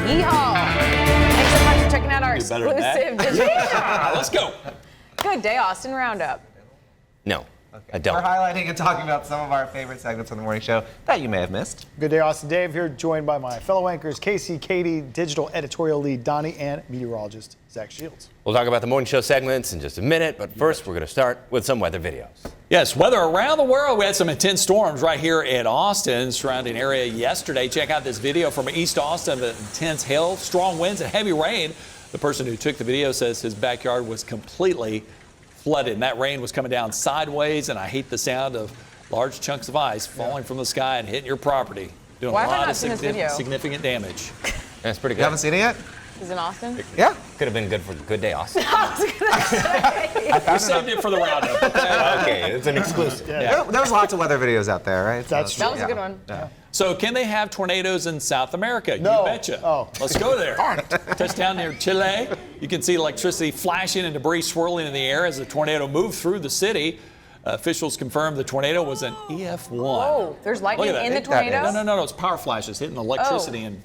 Yeehaw! Thanks so much for checking out our exclusive digital. Yeah, let's go. Good day, Austin Roundup. No, Okay. I don't. We're highlighting and talking about some of our favorite segments on the morning show that you may have missed. Good day, Austin. Dave here, joined by my fellow anchors, Casey, Katie, digital editorial lead Donnie, and meteorologist Zach Shields. We'll talk about the morning show segments in just a minute, but first we're going to start with some weather videos. Yes, weather around the world. We had some intense storms right here in Austin, surrounding area yesterday. Check out this video from East Austin of intense hail, strong winds, and heavy rain. The person who took the video says his backyard was completely flooded, and that rain was coming down sideways, and I hate the sound of large chunks of ice falling from the sky and hitting your property, doing Why a have I lot not of seen this video? significant damage. That's pretty You good. haven't seen it yet? Is it in Austin? Yeah. Could have been good for Good Day, Austin. I was gonna say. We saved it for the roundup. Okay, it's an exclusive. Yeah. There was lots of weather videos out there, right? That's That was yeah. a good one. Yeah. So can they have tornadoes in South America? No. You betcha. Oh. Let's go there. Touchdown near Chile. You can see electricity flashing and debris swirling in the air as the tornado moved through the city. Officials confirmed the tornado was an EF1. Whoa, there's lightning Look at that. in the I think that tornado? is. No, it's power flashes hitting electricity and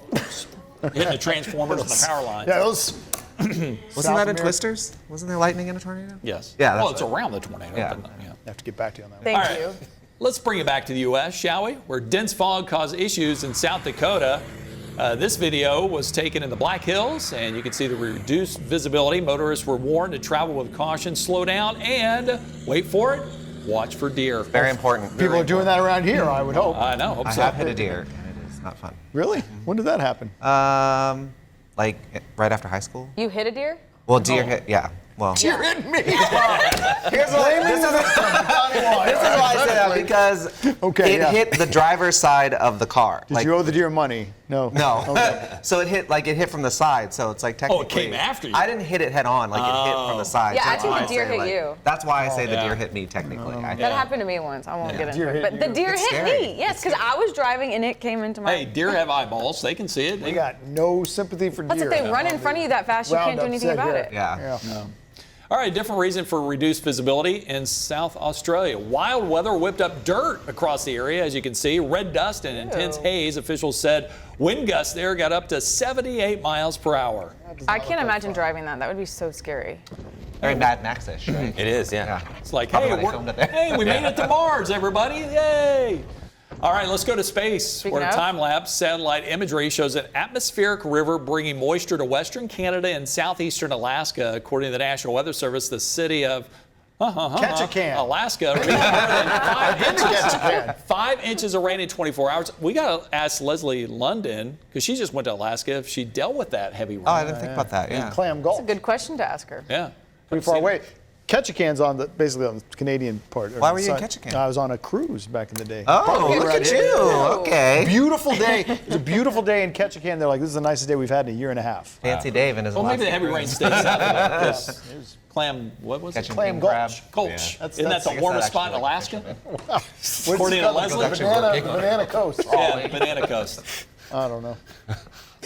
hitting the transformers and the power lines. Yeah, those. Wasn't that in America- Twister's? Wasn't there lightning in a tornado? Yes. Yeah, Well, that's it's what- around the tornado. Yeah. But, yeah. I have to get back to you on that one. Thank All right. you. Let's bring it back to the U.S., shall we? Where dense fog caused issues in South Dakota. This video was taken in the Black Hills, and you can see the reduced visibility. Motorists were warned to travel with caution, slow down, and wait for it, watch for deer. Very important. People are doing that around here, I would hope. I know. Hope I so. have hit a deer, and it is not fun. Really? When did that happen? Like right after high school. You hit a deer? Well, deer hit. Yeah. Well. You're hitting me. Here's why. This is why I say that because Okay, it yeah. hit the driver's side of the car. Did you owe the deer money? No. No. Okay. So it hit from the side. So it's like technically. Oh, it came after you. I didn't hit it head on. Like it hit from the side. Yeah, So I that's think why the deer say, hit like, you. That's why I say the yeah. deer hit me technically. I That think. happened to me once. I won't get into Deer it. hit But the you. deer It's hit scary. me. Yes, because I was driving and it came into my. Hey, deer have eyeballs. They can see it. We got no sympathy for Plus, deer. if they run in front of you that fast, you can't do Roundup anything said about here. it. Yeah. All right, different reason for reduced visibility in South Australia. Wild weather whipped up dirt across the area, as you can see. Red dust and intense haze. Officials said wind gusts there got up to 78 miles per hour. I can't imagine driving that. That would be so scary. Very Mad Max-ish, right? It is, yeah. Yeah. It's like, Probably hey, why they filmed it there. hey, we made it to Mars, everybody. Yay! All right, let's go to space, where of- time-lapse satellite imagery shows an atmospheric river bringing moisture to western Canada and southeastern Alaska. According to the National Weather Service, the city of Ketchikan. Alaska received more than 5 inches. Ketchikan. 5 inches of rain in 24 hours. We got to ask Leslie London, because she just went to Alaska, if she dealt with that heavy rain. Oh, I didn't think about that. Yeah. Clam Gulch. Good question to ask her. Yeah. Pretty far away. Ketchikan's on the basically on the Canadian part. Why were you in Ketchikan? I was on a cruise back in the day. Oh, Probably look around at here. you. Okay. Beautiful day. It was a beautiful day in Ketchikan. They're like, this is the nicest day we've had in a year and a half. Fancy Dave and his Well, maybe the Alaska heavy cruise. rain stays south of it, because Clam, what was it? Catching Clam king crab. Gulch. Gulch. That's- Isn't that that's- the warmest spot in actually Alaska? What's According it to called? Leslie? Banana Coast. Yeah, Banana Coast. I don't know.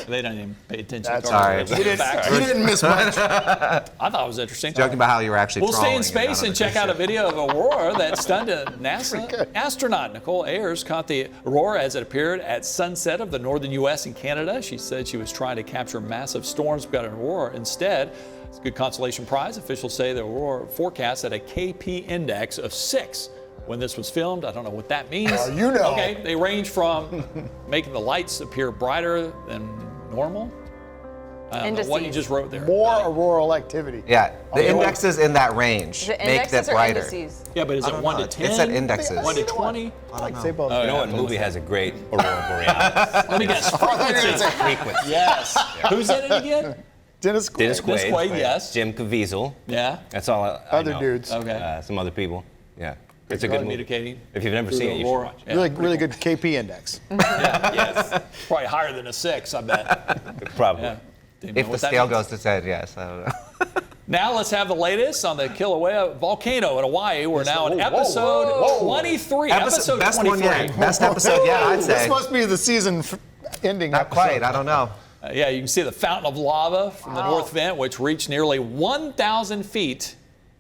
They don't even pay attention That's to our all right. You facts. didn't miss much. I thought it was interesting. Joking about how you were actually We'll stay in trawling space it and check out a video of Aurora that stunned a NASA astronaut. Nicole Ayers caught the Aurora as it appeared at sunset of the northern U.S. and Canada. She said she was trying to capture massive storms, but got an Aurora instead. It's a good consolation prize. Officials say the Aurora forecast at a KP index of 6. When this was filmed, I don't know what that means. You know. Okay, they range from making the lights appear brighter than normal. I don't know what you Indices. just wrote there. More auroral activity. Yeah, the Okay. indexes in that range Is it make indexes that or brighter. indices? Yeah, but is I it don't 1 know. to 10? It said indexes. 1 to 20? I like to say both. You know what movie has a great Aurora Borealis? Let me guess. Frequency. Frequency. Yes. Who's in it again? Dennis Quaid. Dennis Quaid. Dennis Quaid, yes. Jim Caviezel. Yeah. That's all I Other know. dudes. Okay. Some other people. Yeah. It's a good movie. Communicating. If you've never through seen the it, you should Aurora. watch it. Yeah. Really good KP index. Yes. Probably higher than a 6, I bet. Probably. Yeah. Didn't know If the what that scale means. goes to 10, yes. I don't know. Now let's have the latest on the Kilauea volcano in Hawaii. We're now on episode 23. Episode Best 23. one yet. Best episode yet, I'd say. This must be the season ending. Not quite. episode. I don't know. Yeah, you can see the fountain of lava from the north vent, which reached nearly 1,000 feet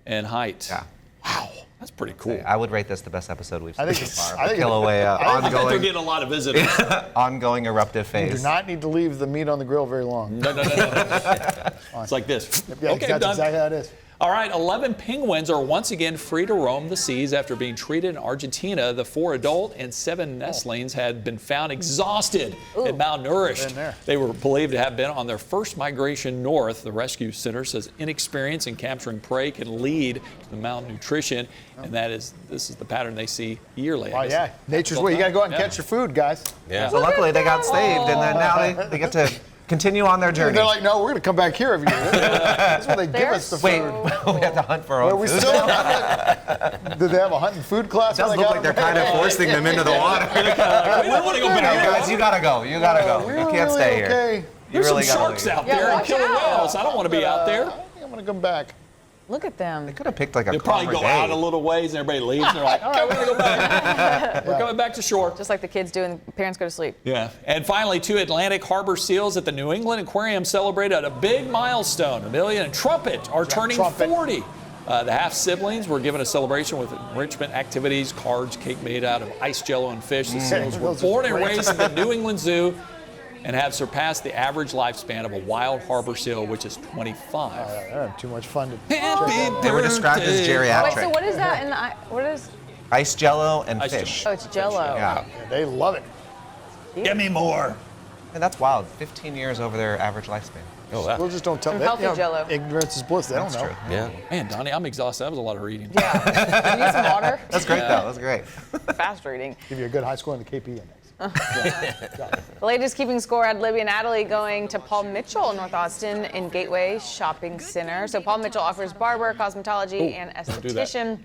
in height. Yeah. Wow. That's pretty cool. I would rate this the best episode we've seen I think so far. I think Kilauea, I bet they're ongoing, getting a lot of visitors. ongoing eruptive You phase. do not need to leave the meat on the grill very long. No. It's like this. Yeah, Okay, that's done. exactly how it is. All right, 11 penguins are once again free to roam the seas after being treated in Argentina. The 4 adult and 7 nestlings had been found exhausted and malnourished. Been there. They were believed to have been on their first migration north. The rescue center says inexperience in capturing prey can lead to malnutrition, and this is the pattern they see yearly. Oh, yeah. Nature's way. You got to go out and catch your food, guys. Yeah. So luckily they got saved, and then now they get to continue on their journey. They're like, no, we're going to come back here every year. That's where they give us the food. Wait, we have to hunt for our Are own we food? still do they have a hunting food class? It does look like they're kind of forcing them into the water. We don't want to go No, back. guys, you gotta go. You gotta go. We You were can't really stay here. okay. You There's really some gotta sharks leave. out Yeah, there and watch killing out. whales. I don't want to be out there. I think I'm going to come back. Look at them. They could have picked like a They probably calmer go day. out a little ways and everybody leaves and they're like, all right, we're going to go back. We're coming back to shore. Just like the kids do and parents go to sleep. Yeah. And finally, 2 Atlantic harbor seals at the New England Aquarium celebrated a big milestone. Amelia and Trumpet are turning Trumpet. 40. The half-siblings were given a celebration with enrichment activities, cards, cake made out of ice jello and fish. The seals were Those are born and great. raised at the New England Zoo and have surpassed the average lifespan of a wild harbor seal, which is 25. I have too much fun to They were described as geriatric. Wait, so what is that? What is? Ice jello and Ice fish. Oh, it's Jello. Yeah. They love it. Give me more. And that's wild. 15 years over their average lifespan. Oh, wow. We'll just don't tell Some them. healthy Jello. Ignorance is bliss. They don't know. True. Yeah. Man, Donnie, I'm exhausted. That was a lot of reading. Yeah. You need some water? That's great, though. That's great. Fast reading. Give you a good high score in the KP index. The latest keeping score had Libby and Natalie going to Paul Mitchell in North Austin in Gateway Shopping Center. So Paul Mitchell offers barber, cosmetology, and do that. esthetician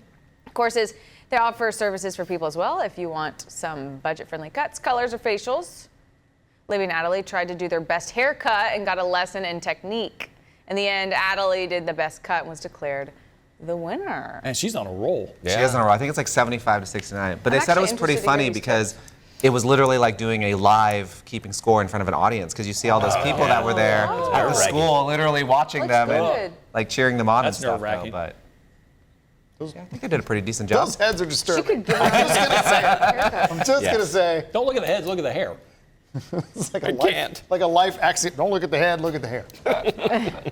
courses. They offer services for people as well if you want some budget-friendly cuts, colors, or facials. Libby and Natalie tried to do their best haircut and got a lesson in technique. In the end, Natalie did the best cut and was declared the winner. And she's on a roll. She is in a row. I think it's like 75 to 69. But I'm they said it actually was pretty interested to hear funny these because it was literally like doing a live keeping score in front of an audience because you see all those people that were there at the nerve-wracking. school literally watching Looks them good. and like cheering them on That's and stuff. nerve-wracking. But yeah, I think I did a pretty decent job. Those heads are She disturbing. could give her a haircut. I'm just going to say, Don't look at the heads, look at the hair. it's like a I life, can't. like a life accident. Don't look at the head, look at the hair.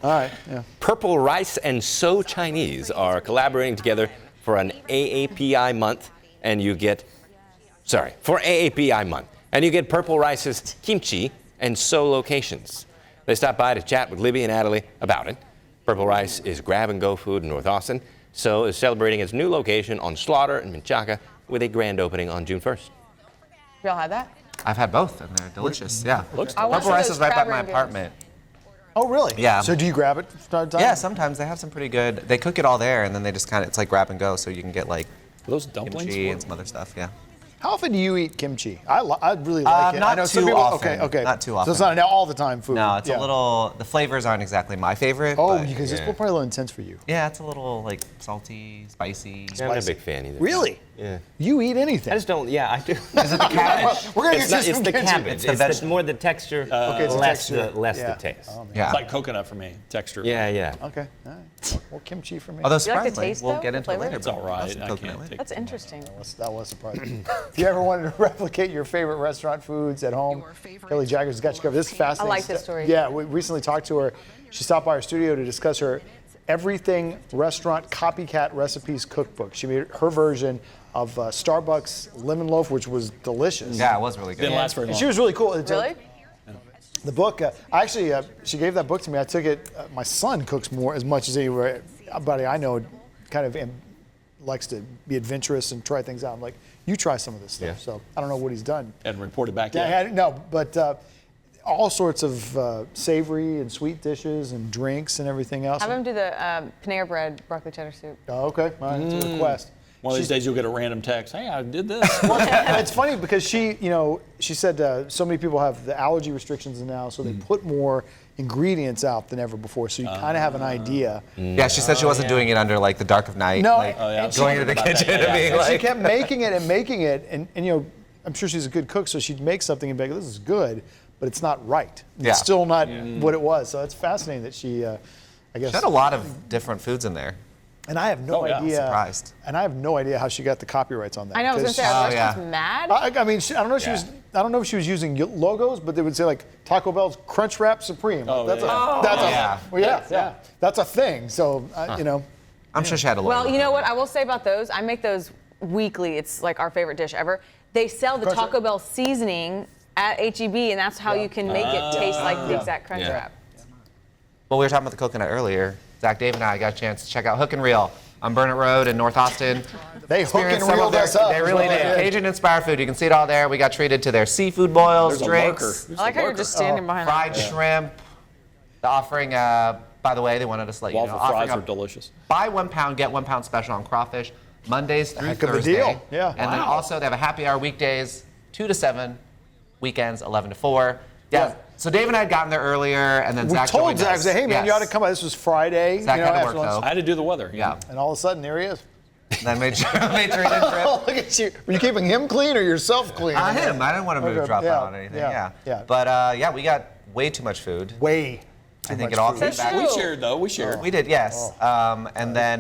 All right, yeah. Purple Rice and So Chinese are collaborating together for an AAPI month, and you get, for AAPI month, and you get Purple Rice's kimchi and So locations. They stopped by to chat with Libby and Natalie about it. Purple Rice is grab-and-go food in North Austin. So is celebrating its new location on Slaughter and Menchaca with a grand opening on June 1st. Y'all had that? I've had both and they're delicious. Yeah. Looks I want Purple Rice those is right by crab my rangoons. apartment. Oh, really? Yeah. So do you grab it from time to time? Yeah, sometimes they have some pretty good. They cook it all there and then they just kind of, it's like grab and go so you can get like Are those dumplings? kimchi and some other stuff. Yeah. How often do you eat kimchi? I really like it. Not I know some too people, often. Okay. Not too So often. it's not an all the time food. No, it's Yeah. a little, the flavors aren't exactly my favorite. Oh, but because it's probably a little intense for you. yeah, it's a little like salty, spicy. I'm not a big fan either. Really? Yeah. You eat anything? I just don't, I do. Is it the cabbage? We're gonna It's, get not, you it's some the kimchi. cabbage. It's more the texture, it's the less, texture. less Yeah. the taste. Oh, man. Yeah. It's like coconut for me, texture. Yeah. Okay. All right. Well, kimchi for me. Although You like the surprisingly, taste, we'll though, get the into it flavor? later. It's all but right. I'll some I coconut can't later. take That's interesting. That was surprising. If you ever wanted to replicate your favorite restaurant foods at home, Kelly Jagger's got you covered. This is fascinating. I like this story. Yeah, we recently talked to her. She stopped by our studio to discuss her everything restaurant copycat recipes cookbook. She made her version of Starbucks lemon loaf, which was delicious. Yeah, it was really good. Didn't last very And long. she was really cool. It's Really? the book, she gave that book to me. I took it. My son cooks as much as anybody I know. Kind of likes to be adventurous and try things out. I'm like, you try some of this stuff. Yeah. So I don't know what he's done. And reported back Yeah, yet. no, but all sorts of savory and sweet dishes and drinks and everything else. Have them do the Panera Bread broccoli cheddar soup. Oh, okay, all right, that's a request. One of these days you'll get a random text. Hey, I did this. It's funny because she said so many people have the allergy restrictions now, so they put more ingredients out than ever before. So you kind of have an idea. Yeah, she said she wasn't doing it under like the dark of night. No, like, and going into the kitchen and being she like. kept making it, and I'm sure she's a good cook, so she'd make something and be like, this is good, but it's not right. Yeah. It's still not what it was. So it's fascinating that she, I guess. She had a lot of different foods in there. And I have no idea. Surprised. And I have no idea how she got the copyrights on that. I know. I was gonna say, Because- our restaurant's mad. I mean, I don't know if she was. I don't know if she was using logos, but they would say like Taco Bell's Crunch Wrap Supreme. Oh, that's yeah. yeah. That's a thing. So you know. I'm sure she had a logo. Well, you know what I will say about those? I make those weekly. It's like our favorite dish ever. They sell the Crunch Taco Bell seasoning at HEB, and that's how you can make it taste like the exact Crunch Wrap. Well, we were talking about the coconut earlier. Zach, Dave, and I got a chance to check out Hook and Reel on Burnett Road in North Austin. They hook and Experienced some of reeled their- us up. They really did. Cajun-inspired food. You can see it all there. We got treated to their seafood boils, There's drinks, a lurker. There's I like a how you're lurker. just standing behind fried shrimp. The offering, by the way, they wanted us to let you know. Waffle offering fries are a delicious. Buy 1 pound, get 1 pound special on crawfish, Mondays through Heck of a Thursday. deal. Yeah. And then also they have a happy hour weekdays, 2 to 7, weekends 11 to 4. Yeah. So Dave and I had gotten there earlier, and then We Zach told joined Zach, us. say, hey man, you ought to Yes. come by. This was Friday. Zach had to after work, lunch. though. I had to do the weather. Yeah. And all of a sudden, there he is. And then made sure made sure he didn't trip. Oh, look at you. Were you keeping him clean or yourself clean? Him. I didn't want him to Okay, drop yeah, out on anything. yeah, yeah. But yeah, we got way too much food. Way. I think it all came That's back. true. We shared though. We shared. We did, yes. And then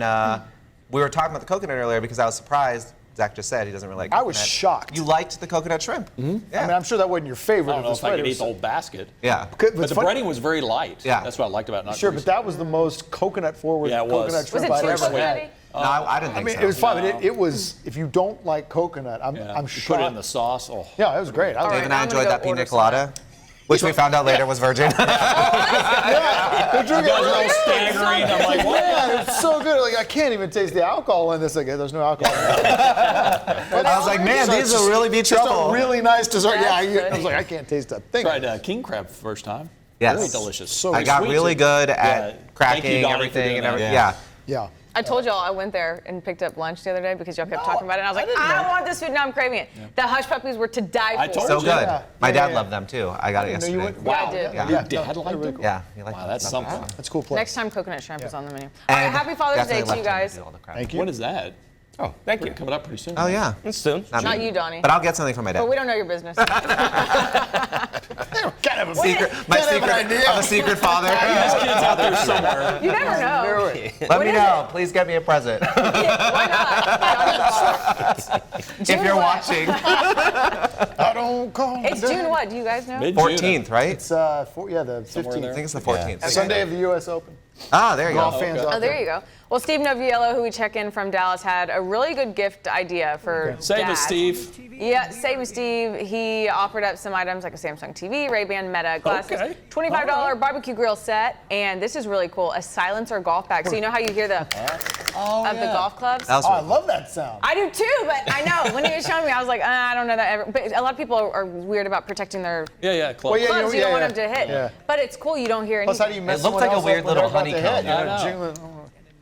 we were talking about the coconut earlier because I was surprised. Zach just said he doesn't really like I coconut. was shocked. You liked the coconut shrimp. Mm-hmm. Yeah. I mean, I'm sure that wasn't your favorite. I don't know of if I could the eat the whole basket. Yeah. But the breading was very light. Yeah. That's what I liked about it. Not Sure, greasy. but that was the most coconut forward Yeah, it was. coconut Was shrimp it I've too ever had. coconutty? No, I didn't I think mean, so. it was fine, but it was, if you don't like coconut, I'm Yeah. I'm You shocked. put it in the sauce. Oh. Yeah, it was great. I All was Dave and now I I'm gonna enjoyed go that pina order colada, which we found out later was virgin. We're drinking I was it. all staggering. I'm like, what? Man, it's so good. Like I can't even taste the alcohol in this. Like there's no alcohol. I was like, man, these will really be Just trouble. a really nice dessert. Yeah, I That's was like, I can't taste a thing. Tried king crab for the first time. Yes. Very delicious. So I got Sweet really too. good Yeah. at Thank you, cracking Donnie, for everything doing and that. everything. Yeah. Yeah. Yeah. I told y'all I went there and picked up lunch the other day because y'all kept talking about it. And I was like, didn't I know. want this food. Now I'm craving it. The hush puppies were to die for. I told So you. good. Yeah. My Yeah, dad yeah. loved them too. I got it I didn't know you yesterday. went. Wow. I did. Yeah. Your no, dad liked really them? cool. Yeah, you like Wow, that's something. That's a cool place. Next time coconut shrimp is on the menu. All right, And happy Father's Day definitely to you left him guys. do all the crap. Thank you. What is that? Oh, thank you. Coming up pretty soon. Oh yeah. It's soon. Not you, Donnie. But I'll get something from my But dad. we don't know your business. Kind of a Secret, my Gotta have secret. an idea. I'm a secret father. There's kids out there somewhere. You never know. Let me is know. Please get me a present Why not? if June you're what? watching. I don't call. It's June what? Do you guys know? Mid-June. 14th, right? It's the Somewhere 15th. I there. think it's the 14th. Sunday of the U.S. Open. Ah, there you Golf go. fans okay. out Oh, there you go. Well, Steve Noviello, who we check in from Dallas, had a really good gift idea for Save Dad. us, Steve. Yeah, save us, Steve. He offered up some items like a Samsung TV, Ray-Ban Meta glasses, Okay. $25 All right. barbecue grill set, and this is really cool, a silencer golf bag. So you know how you hear the of the golf clubs? That was Oh, I really love that sound. I do too, but I know when he was showing me, I was like, I don't know that ever. But a lot of people are weird about protecting their Yeah, close. Well, yeah, clubs. You don't yeah, want them to hit. yeah. But it's cool. You don't hear anything. Plus, how do you mess It looked someone like a else weird up when little they're about to honeycomb. hit? I You know. jingling-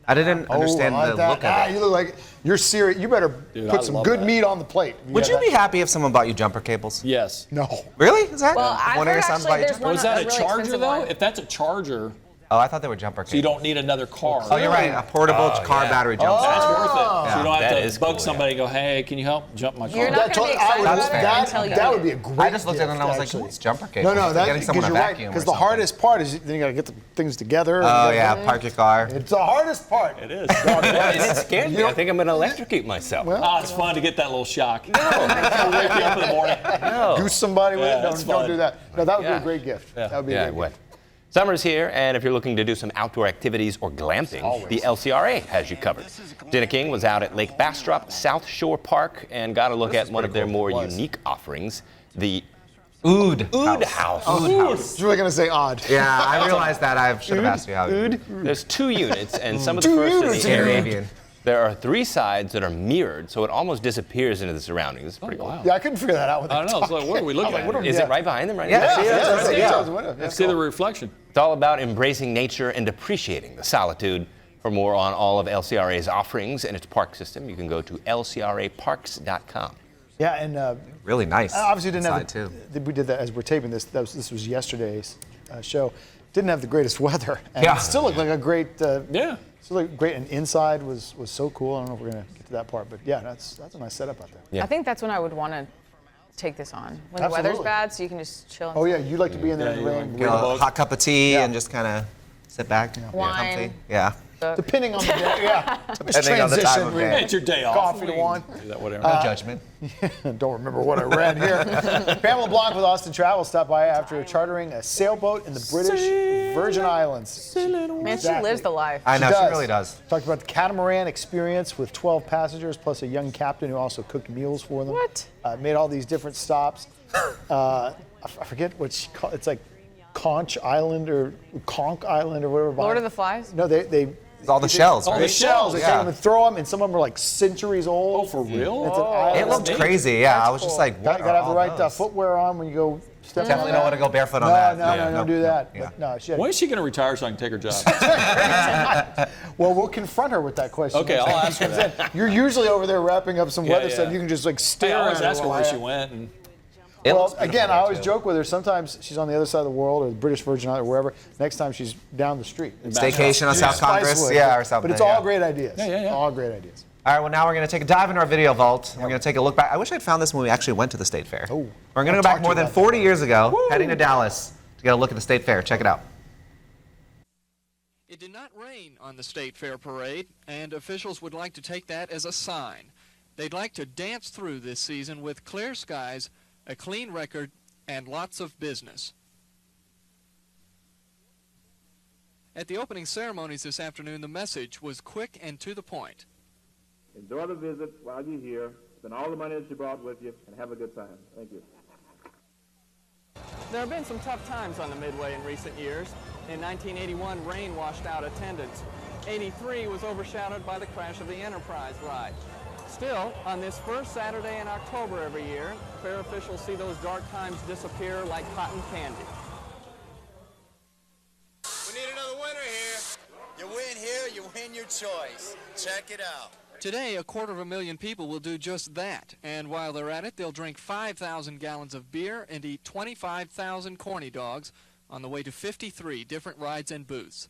I didn't understand I like the that. look of Ah, it. you look like you're serious. You better Dude, I put some love good that. meat on the plate. Would you be happy if someone bought you jumper cables? Yes. No. Really? Is that Well, I one of heard your sons actually bought you there's jumper? one Was that a really charger expensive though? one. If that's a charger, Oh, I thought they were jumper cables. so you don't need another car. Oh, you're right. A portable car yeah. battery jumper. That's worth it. So you don't That have is to bug cool, somebody and go, hey, can you help jump my car? You're not going to be excited That's about it fair. until you that get would be it. a great I just looked at it and I was like, gift, what's jumper cables? No, It's like that's getting because someone a you're right. vacuum or Because the something. hardest part is then you got to get the things together. and Oh you yeah, gotta- park your car. It's the hardest part. It is. It scared me. I think I'm going to electrocute myself. Oh, it's fun to get that little shock. Wake you up in the morning. Goose somebody with Yeah, it. that's Don't fun. do that. No, that would be Yeah. a great gift. Yeah. That would be Yeah, a it great would. gift. Summer's here, and if you're looking to do some outdoor activities or glamping, the LCRA has you covered. Jenna King was out at Lake Bastrop South Shore Park and got a look at one of their more unique offerings, the Oud House. You were going to say odd. Yeah, I realized that. I should have asked you how. There's 2 units, and some of the Two first units in the in area. Arabian. There are 3 sides that are mirrored, so it almost disappears into the surroundings. It's pretty cool. Wow. Yeah, I couldn't figure that out. With I don't know. It's like, what are we looking at? what are we- Is Yeah. it right behind them right Yeah, now? see, that's that's right. it. Yeah. It's window. Yeah. See the reflection. It's all about embracing nature and appreciating the solitude. For more on all of LCRA's offerings and its park system, you can go to lcraparks.com. Yeah, and Really nice. obviously didn't have inside, the, we did that as we're taping this. This was yesterday's show. Didn't have the greatest weather, and Yeah. it still looked like a great. Yeah. Still looked great, and inside was so cool. I don't know if we're gonna get to that part, but yeah, that's a nice setup out there. Yeah. I think that's when I would want to take this on. When the weather's Absolutely. bad, so you can just chill. Oh yeah, you like to be in there in the you rain. Get a hot cup of tea Yeah. and just kind of sit back, Wine. comfy. Yeah. Depending on the day, yeah. Depending on the time of day. It's your day off. Coffee to wine. Do that, whatever. No judgment. Don't remember what I read here. Pamela Blanc with Austin Travel stopped by after chartering a sailboat in the British Virgin Islands. Man, she lives the life. I know, she really does. Talked about the catamaran experience with 12 passengers plus a young captain who also cooked meals for them. What? Made all these different stops. I forget what she called. It's like Conch Island or Conch Island or whatever. Lord of the Flies? No, they All the shells, All right? the shells. They take them and throw them, and some of them are like centuries old. Oh, for real? It's an island. It looked crazy, yeah. I was just like, what Gotta have the are right all those? footwear on when you go step Definitely on don't that. want to go barefoot on No, that. no, don't do that. Yeah. But no, she had, When is she going to retire so I can take her job? well, we'll confront her with that question. Okay, I'll ask her that. You're usually over there wrapping up some weather stuff. You can just like I stare always at her ask her while where I- she went. And It Well, looks beautiful again, I there, always too. joke with her. Sometimes she's on the other side of the world or the British Virgin Islands or wherever. Next time she's down the street. Staycation on South Congress, Spicewood. or something. But it's all great ideas. Yeah. All great ideas. All right, well, now we're going to take a dive into our video vault. We're going to take a look back. I wish I'd found this when we actually went to the State Fair. Oh. We're going to go back more than 40 years ago, heading to Dallas to get a look at the State Fair. Check it out. It did not rain on the State Fair parade, and officials would like to take that as a sign. They'd like to dance through this season with clear skies, a clean record, and lots of business. At the opening ceremonies this afternoon, the message was quick and to the point. Enjoy the visit while you're here. Spend all the money that you brought with you and have a good time. Thank you. There have been some tough times on the Midway in recent years. In 1981, rain washed out attendance. 83 was overshadowed by the crash of the Enterprise ride. Still, on this first Saturday in October every year, fair officials see those dark times disappear like cotton candy. We need another winner here. You win here, you win your choice. Check it out. Today, 250,000 people will do just that, and while they're at it, they'll drink 5,000 gallons of beer and eat 25,000 corny dogs on the way to 53 different rides and booths.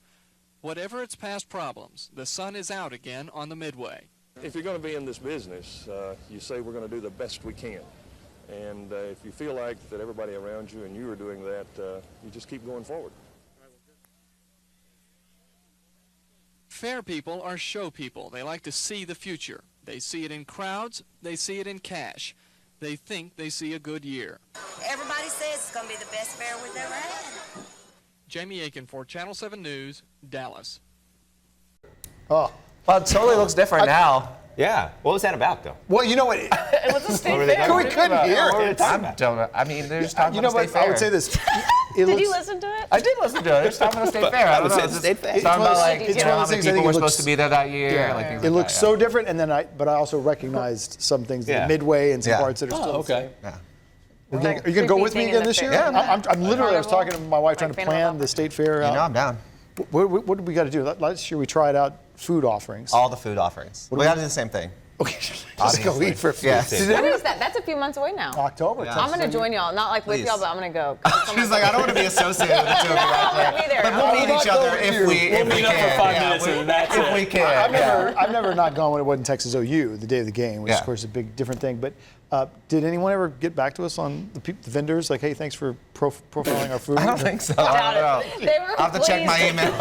Whatever its past problems, the sun is out again on the Midway. If you're going to be in this business, you say we're going to do the best we can. And if you feel like that everybody around you and you are doing that, you just keep going forward. Fair people are show people. They like to see the future. They see it in crowds. They see it in cash. They think they see a good year. Everybody says it's going to be the best fair we've ever had. Jamie Aiken for Channel 7 News, Dallas. Oh. Well, it totally looks different now. Yeah. What was that about, though? Well, you know what? It was a state were they fair. talking We couldn't hear it. I don't know. I mean, they're just talking You know about the what? State Fair. I would say this. Did you listen to it? I did listen to it. They're just talking about the State Fair. I don't know. It's State Fair. It's talking about, like, It's you one know, of how those many things I people think were it supposed looks- to be there that year. Like things It like looks that, so different, and then but I also recognized some things, Yeah. the Midway and some Yeah. parts that are still the same. Yeah. Are you going to go with me Creepy thing again in the this year? fair. Yeah, I'm literally, I was talking to my wife trying Like to Phantom plan of the State Fair You know, out. I'm down. What do we got to do? Last year we tried out food offerings. All the food offerings. We got to do the same thing. Okay, just go eat for food. Yeah. What is that? That's a few months away now. October. Yeah. I'm going to join y'all. Not like with Please. y'all, but I'm going to go. She's like, I don't want to be associated with the two of you right I'm going to be there. But we'll meet each other if we We'll meet up can. for 5 Yeah, minutes and that's if it. we can. I've never not gone when it wasn't Texas OU, the day of the game, which Yeah. of course is a big different thing. But did anyone ever get back to us on the vendors? Like, hey, thanks for profiling our food. I don't think so. I don't know. They were I'll have to check my pleased. email.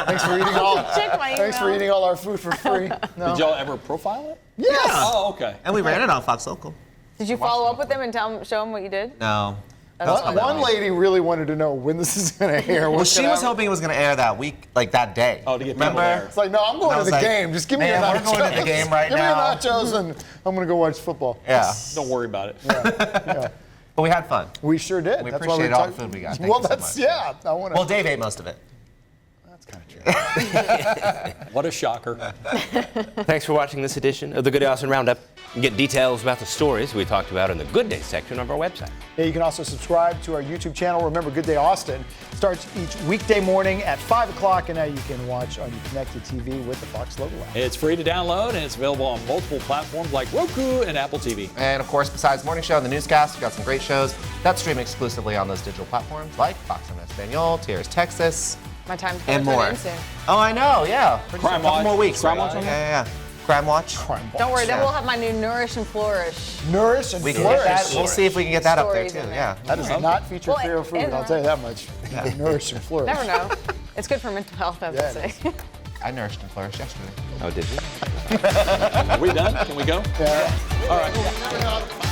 Thanks for eating all. Check my Thanks for email. eating all our food for free. No. Did y'all ever profile it? Yes. Oh, okay. And we ran it on Fox Local. Did you follow up with them and show them what you did? No. One lady really wanted to know when this is going to air. Well, she was hoping it was going to air that week, like that day. Oh, to get people Remember? there. It's like, no, I'm And going I to was the like, game. Just give me your man, nachos. we're going to the game right give now. Give me your nachos and I'm going to go watch football. Yeah. Don't worry about it. Yeah. But we had fun. We sure did. We That's why appreciate all the talk- food we got. Thank Well, you so that's, much. yeah. I want to. Well, Dave ate most of it. That's kind of true. What a shocker. Thanks for watching this edition of the Good Day Austin Roundup. You can get details about the stories we talked about in the Good Day section of our website. Yeah, you can also subscribe to our YouTube channel. Remember, Good Day Austin starts each weekday morning at 5 o'clock, and now you can watch on your connected TV with the Fox logo app. It's free to download, and it's available on multiple platforms like Roku and Apple TV. And of course, besides Morning Show and the newscast, we've got some great shows that stream exclusively on those digital platforms like Fox on Espanol, Tierras Texas, My time's and going to more. turn in soon. Oh, I know, yeah. Pretty soon, a couple CrimeWatch. more weeks. CrimeWatch right? on Yeah. CrimeWatch. Don't worry, then Yeah. we'll have my new Nourish and Flourish. Nourish and We can get that. flourish. We'll see if we can get that up there Stories too. in there. Yeah. That does not feature Well, fair food, and, I'll tell you that much. Nourish and flourish. Never know. It's good for mental health, I would Yeah, say. it I nourished and flourished yesterday. Oh, did you? Are we done? Can we go? Yeah. All right.